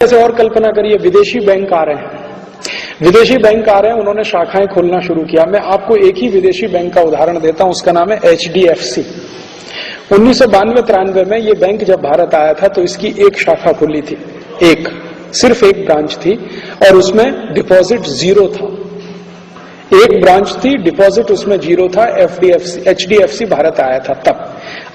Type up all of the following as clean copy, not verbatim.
ऐसे और कल्पना करिए, विदेशी बैंक आ रहे हैं, विदेशी बैंक आ रहे हैं, उन्होंने शाखाएं खोलना शुरू किया। मैं आपको एक ही विदेशी बैंक का उदाहरण देता हूं, उसका नाम है HDFC। 1992-93 में ये बैंक जब भारत आया था तो इसकी एक शाखा खुली थी, सिर्फ एक ब्रांच थी, और उसमें डिपॉजिट जीरो था। एक ब्रांच थी, डिपॉजिट उसमें जीरो था। HDFC भारत आया था तब।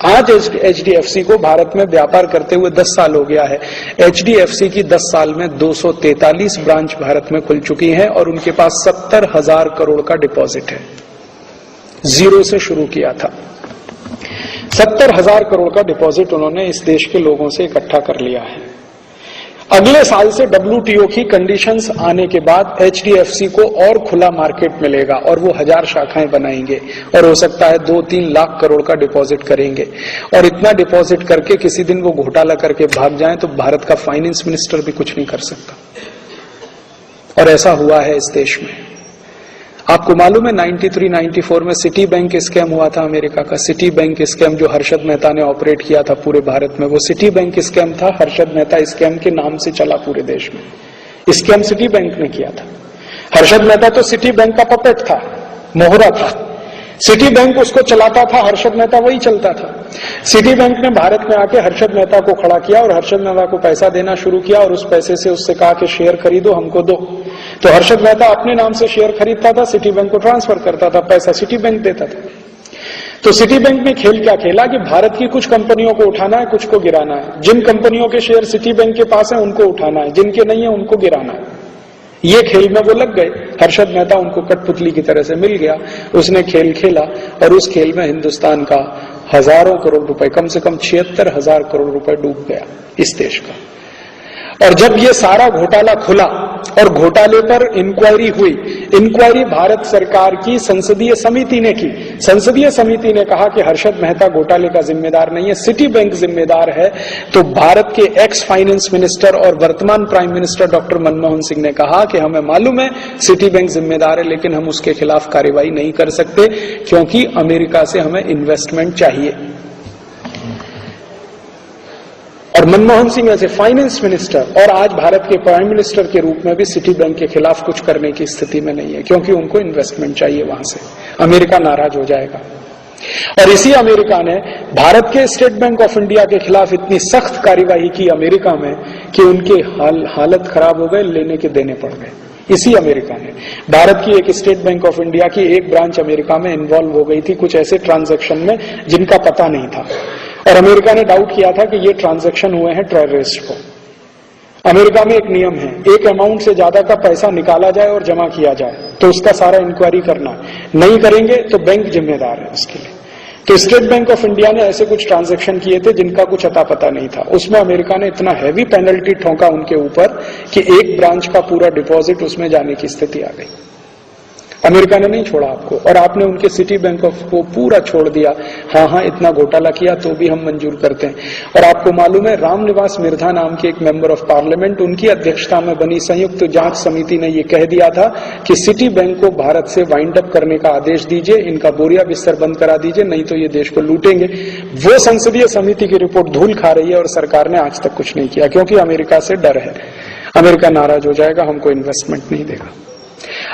आज HDFC को भारत में व्यापार करते हुए 10 साल हो गया है। HDFC की 10 साल में 243 ब्रांच भारत में खुल चुकी हैं और उनके पास 70,000 करोड़ का डिपॉजिट है। जीरो से शुरू किया था, 70,000 करोड़ का डिपॉजिट उन्होंने इस देश के लोगों से इकट्ठा कर लिया है। अगले साल से WTO की कंडीशंस आने के बाद HDFC को और खुला मार्केट मिलेगा और वो 1000 शाखाएं बनाएंगे और हो सकता है 2-3 लाख करोड़ का डिपॉजिट करेंगे। और इतना डिपॉजिट करके किसी दिन वो घोटाला करके भाग जाएं तो भारत का फाइनेंस मिनिस्टर भी कुछ नहीं कर सकता। और ऐसा हुआ है इस देश में। आपको मालूम है 93-94 में सिटी बैंक स्कैम हुआ था अमेरिका का। सिटी बैंक स्कैम जो हर्षद मेहता ने ऑपरेट किया था पूरे भारत में, वो सिटी बैंक स्कैम था। हर्षद मेहता स्कैम के नाम से चला पूरे देश में। स्कैम सिटी बैंक ने किया था। हर्षद मेहता तो सिटी बैंक का पपेट था, मोहरा था। सिटी बैंक उसको चलाता था, हर्षद मेहता वही चलता था। सिटी बैंक ने भारत में आके हर्षद मेहता को खड़ा किया और हर्षद मेहता को पैसा देना शुरू किया और उस पैसे से उससे कहा कि शेयर खरीदो, हमको दो। तो हर्षद मेहता अपने नाम से शेयर खरीदता था, सिटी बैंक को ट्रांसफर करता था, पैसा सिटी बैंक देता था। तो सिटी बैंक ने खेल क्या खेला कि भारत की कुछ कंपनियों को उठाना है, कुछ को गिराना है। जिन कंपनियों के शेयर सिटी बैंक के पास है उनको उठाना है, जिनके नहीं है उनको गिराना है। ये खेल में वो लग गए। हर्षद मेहता उनको कठपुतली की तरह से मिल गया। उसने खेल खेला और उस खेल में हिंदुस्तान का हजारों करोड़ रुपए, कम से कम 76,000 करोड़ रुपए डूब गया इस देश का। और जब ये सारा घोटाला खुला और घोटाले पर इंक्वायरी हुई, इंक्वायरी भारत सरकार की संसदीय समिति ने की। संसदीय समिति ने कहा कि हर्षद मेहता घोटाले का जिम्मेदार नहीं है, सिटी बैंक जिम्मेदार है। तो भारत के एक्स फाइनेंस मिनिस्टर और वर्तमान prime minister doctor Manmohan Singh ने कहा कि हमें मालूम है सिटी बैंक जिम्मेदार है, लेकिन हम उसके खिलाफ कार्रवाई नहीं कर सकते क्योंकि अमेरिका से हमें इन्वेस्टमेंट चाहिए। और मनमोहन सिंह ऐसे फाइनेंस मिनिस्टर और आज भारत के प्राइम मिनिस्टर के रूप में भी सिटी बैंक के खिलाफ कुछ करने की स्थिति में नहीं है, क्योंकि उनको इन्वेस्टमेंट चाहिए वहां से। अमेरिका नाराज हो जाएगा। और इसी अमेरिका ने भारत के स्टेट बैंक ऑफ इंडिया के खिलाफ इतनी सख्त कार्यवाही की अमेरिका में कि उनके हालत खराब हो गए, लेने के देने पड़ गए। इसी अमेरिका ने भारत की एक स्टेट बैंक ऑफ इंडिया की एक ब्रांच अमेरिका में इन्वॉल्व हो गई थी कुछ ऐसे ट्रांजैक्शन में जिनका पता नहीं था, और अमेरिका ने डाउट किया था कि ये ट्रांजैक्शन हुए हैं टेररिस्ट को। अमेरिका में एक नियम है, एक अमाउंट से ज्यादा का पैसा निकाला जाए और जमा किया जाए तो उसका सारा इंक्वायरी करना, नहीं करेंगे तो बैंक जिम्मेदार है उसके लिए। तो स्टेट बैंक ऑफ इंडिया ने ऐसे कुछ ट्रांजैक्शन किए थे जिनका कुछ अता पता नहीं था। उसमें अमेरिका ने इतना हैवी पेनल्टी ठोका उनके ऊपर कि एक ब्रांच का पूरा डिपॉजिट उसमें जाने की स्थिति आ गई। अमेरिका ने नहीं छोड़ा आपको, और आपने उनके सिटी बैंक ऑफ को पूरा छोड़ दिया। हाँ, इतना घोटाला किया तो भी हम मंजूर करते हैं। और आपको मालूम है रामनिवास मिर्धा नाम के एक मेंबर ऑफ पार्लियामेंट, उनकी अध्यक्षता में बनी संयुक्त जांच समिति ने यह कह दिया था कि सिटी बैंक को भारत से वाइंड अप करने का आदेश दीजिए, इनका बोरिया बिस्तर बंद करा दीजिए, नहीं तो ये देश को लूटेंगे। वो संसदीय समिति की रिपोर्ट धूल खा रही है और सरकार ने आज तक कुछ नहीं किया, क्योंकि अमेरिका से डर है। अमेरिका नाराज हो जाएगा, हमको इन्वेस्टमेंट नहीं देगा।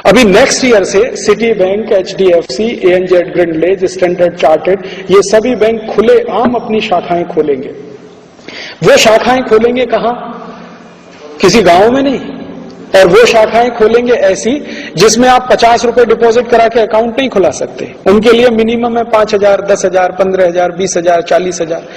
अभी नेक्स्ट ईयर से city bank, HDFC, ANZ Grindlays, standard chartered, ये सभी बैंक खुले आम अपनी शाखाएं खोलेंगे। वो शाखाएं खोलेंगे कहां? किसी गांव में नहीं। और वो शाखाएं खोलेंगे ऐसी जिसमें आप 50 रुपए डिपॉजिट करा के अकाउंट नहीं खुला सकते। उनके लिए मिनिमम है 5,000, 10,000, 15,000, 20,000, 40,000।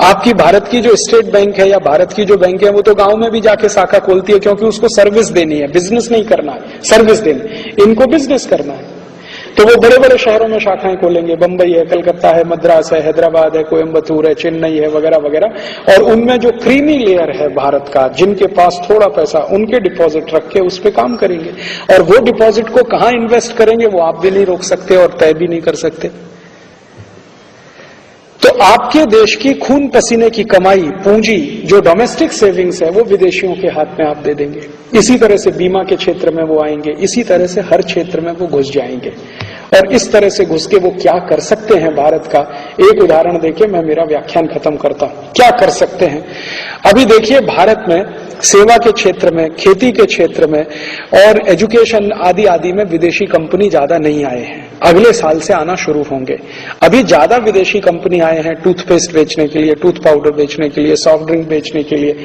आपकी भारत की जो स्टेट बैंक है या भारत की जो बैंक है वो तो गांव में भी जाके शाखा खोलती है, क्योंकि उसको सर्विस देनी है, बिजनेस नहीं करना है, सर्विस देनी। इनको बिजनेस करना है तो वो बड़े बड़े शहरों में शाखाएं खोलेंगे। बंबई है, कलकत्ता है, मद्रास है, हैदराबाद है, कोयम्बतूर है, चेन्नई है, वगैरह वगैरह। और उनमें जो क्रीमी लेयर है भारत का, जिनके पास थोड़ा पैसा, उनके डिपॉजिट रख के उस पर काम करेंगे। और वो डिपॉजिट को कहां इन्वेस्ट करेंगे वो आप भी नहीं रोक सकते और तय भी नहीं कर सकते। तो आपके देश की खून पसीने की कमाई, पूंजी, जो डोमेस्टिक सेविंग्स है, वो विदेशियों के हाथ में आप दे देंगे। इसी तरह से बीमा के क्षेत्र में वो आएंगे, इसी तरह से हर क्षेत्र में वो घुस जाएंगे। और इस तरह से घुस के वो क्या कर सकते हैं भारत का एक उदाहरण देके मैं मेरा व्याख्यान खत्म करता हूं। क्या कर सकते हैं? अभी देखिए, भारत में सेवा के क्षेत्र में, खेती के क्षेत्र में और एजुकेशन आदि आदि में विदेशी कंपनी ज्यादा नहीं आए हैं। अगले साल से आना शुरू होंगे। अभी ज्यादा विदेशी कंपनी आए हैं टूथपेस्ट बेचने के लिए, टूथ पाउडर बेचने के लिए, सॉफ्ट ड्रिंक बेचने के लिए।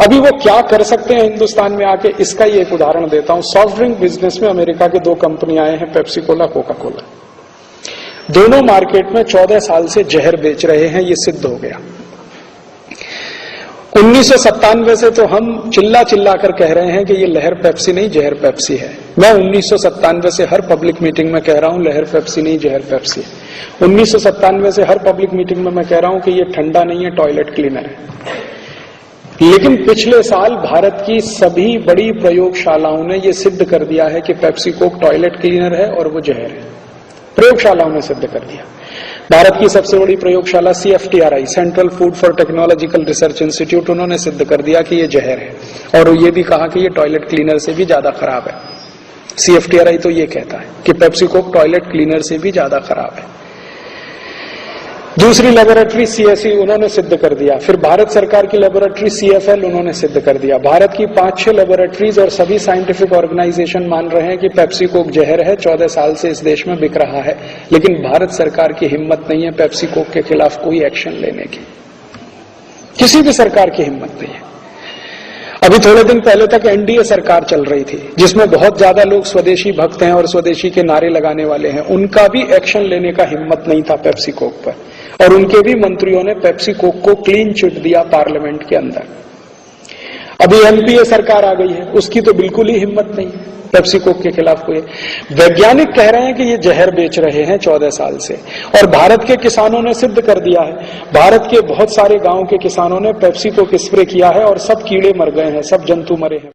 अभी वो क्या कर सकते हैं हिंदुस्तान में आके, इसका ही एक उदाहरण देता हूं। सॉफ्ट ड्रिंक बिजनेस में अमेरिका के 2 कंपनी आए हैं, पेप्सी कोला, कोका कोला। दोनों मार्केट में 14 साल से जहर बेच रहे हैं, ये सिद्ध हो गया। 1997 से तो हम चिल्ला चिल्ला कर कह रहे हैं कि ये लहर पेप्सी नहीं, जहर पेप्सी है। मैं 1997 से हर पब्लिक मीटिंग में कह रहा हूं लहर पेप्सी नहीं, जहर पेप्सी है। 1997 से हर पब्लिक मीटिंग में मैं कह रहा हूं कि ये ठंडा नहीं है, टॉयलेट क्लीनर है। लेकिन पिछले साल भारत की सभी बड़ी प्रयोगशालाओं ने यह सिद्ध कर दिया है कि पेप्सी कोक टॉयलेट क्लीनर है और वो जहर है। प्रयोगशालाओं ने सिद्ध कर दिया। भारत की सबसे बड़ी प्रयोगशाला CFTRI, central food for technological research institute, उन्होंने सिद्ध कर दिया कि ये जहर है और ये भी कहा कि ये टॉयलेट क्लीनर से भी ज्यादा खराब है। CFTRI तो ये कहता है कि पेप्सी कोक टॉयलेट क्लीनर से भी ज्यादा खराब है। दूसरी लेबोरेटरी CSE, उन्होंने सिद्ध कर दिया। फिर भारत सरकार की लेबोरेटरी CFL, उन्होंने सिद्ध कर दिया। भारत की 5-6 लेबोरेटरीज और सभी साइंटिफिक ऑर्गेनाइजेशन मान रहे हैं कि पेप्सी कोक जहर है, 14 साल से इस देश में बिक रहा है। लेकिन भारत सरकार की हिम्मत नहीं है पेप्सी कोक के खिलाफ कोई एक्शन लेने की। किसी भी सरकार की हिम्मत नहीं है। अभी थोड़े दिन पहले तक NDA सरकार चल रही थी, जिसमें बहुत ज्यादा लोग स्वदेशी भक्त हैं और स्वदेशी के नारे लगाने वाले हैं। उनका भी एक्शन लेने का हिम्मत नहीं था पेप्सी कोक पर, और उनके भी मंत्रियों ने पेप्सी कोक को क्लीन चिट दिया पार्लियामेंट के अंदर। अभी NPA सरकार आ गई है, उसकी तो बिल्कुल ही हिम्मत नहीं है पेप्सी कोक के खिलाफ कोई। वैज्ञानिक कह रहे हैं कि ये जहर बेच रहे हैं 14 साल से, और भारत के किसानों ने सिद्ध कर दिया है। भारत के बहुत सारे गांव के किसानों ने पेप्सी कोक स्प्रे किया है और सब कीड़े मर गए हैं, सब जंतु मरे हैं।